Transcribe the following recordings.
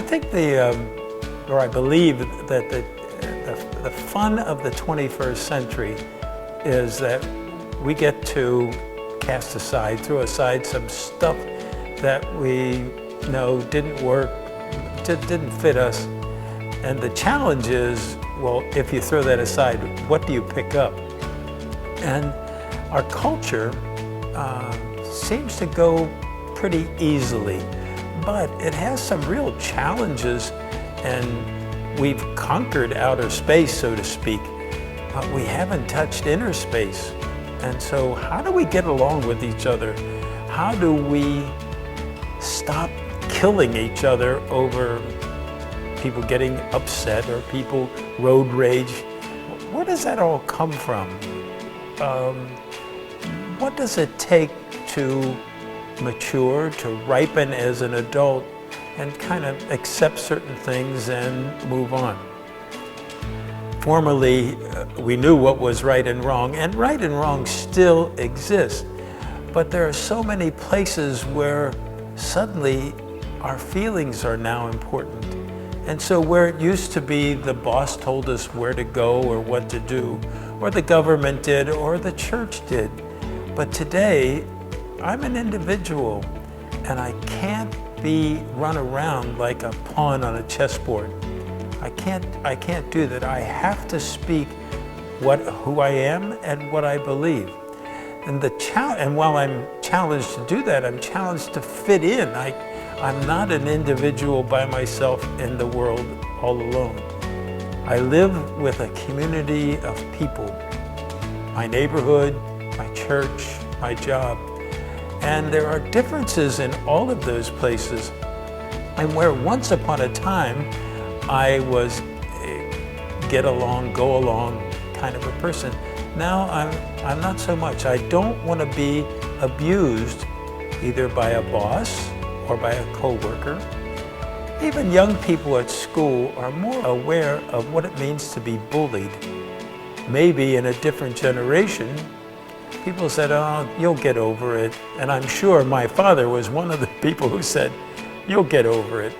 think or I believe that the fun of the 21st century is that we get to throw aside some stuff that we know didn't work, didn't fit us. And the challenge is, well, if you throw that aside, what do you pick up? And our culture seems to go pretty easily, but it has some real challenges, and we've conquered outer space, so to speak, but we haven't touched inner space. And so how do we get along with each other? How do we stop killing each other over people getting upset or people road rage? Where does that all come from? What does it take to mature, to ripen as an adult and kind of accept certain things and move on? Formerly, we knew what was right and wrong still exists. But there are so many places where suddenly our feelings are now important. And so where it used to be the boss told us where to go or what to do, or the government did, or the church did. But today, I'm an individual, and I can't be run around like a pawn on a chessboard. I can't do that. I have to speak who I am and what I believe. And while I'm challenged to do that, I'm challenged to fit in. I'm not an individual by myself in the world all alone. I live with a community of people, my neighborhood, my church, my job. And there are differences in all of those places. And where once upon a time, I was a get along, go along kind of a person. Now I'm not so much. I don't want to be abused either by a boss or by a coworker. Even young people at school are more aware of what it means to be bullied. Maybe in a different generation, people said, oh, you'll get over it. And I'm sure my father was one of the people who said, you'll get over it.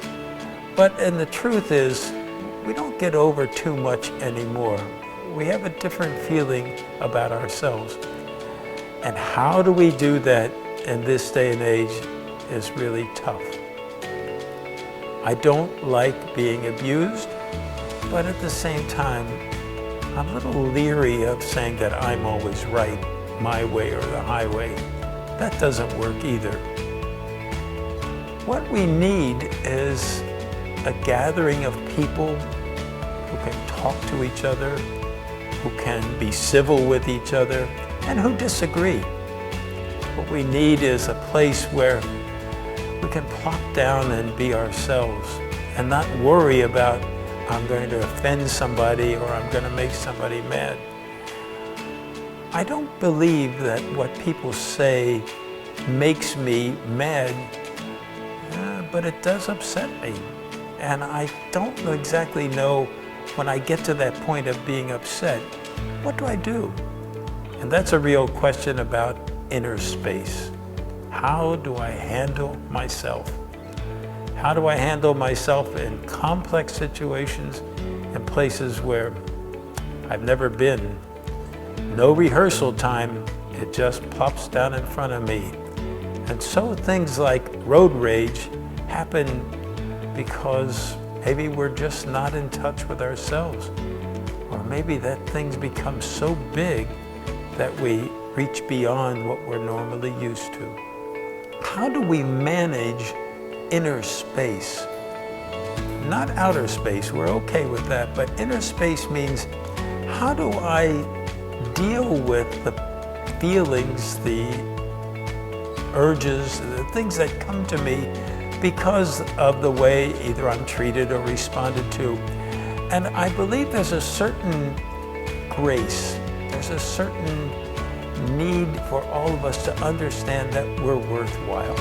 And the truth is, we don't get over too much anymore. We have a different feeling about ourselves. And how do we do that in this day and age is really tough. I don't like being abused, but at the same time, I'm a little leery of saying that I'm always right, my way or the highway. That doesn't work either. What we need is a gathering of people who can talk to each other, who can be civil with each other, and who disagree. What we need is a place where we can plop down and be ourselves and not worry about, I'm going to offend somebody or I'm going to make somebody mad. I don't believe that what people say makes me mad, but it does upset me. And I don't exactly know when I get to that point of being upset, what do I do? And that's a real question about inner space. How do I handle myself? How do I handle myself in complex situations and places where I've never been? No rehearsal time, it just plops down in front of me. And so things like road rage happen because maybe we're just not in touch with ourselves. Or maybe that things become so big that we reach beyond what we're normally used to. How do we manage inner space? Not outer space, we're okay with that, but inner space means how do I deal with the feelings, the urges, the things that come to me because of the way either I'm treated or responded to. And I believe there's a certain grace, there's a certain need for all of us to understand that we're worthwhile.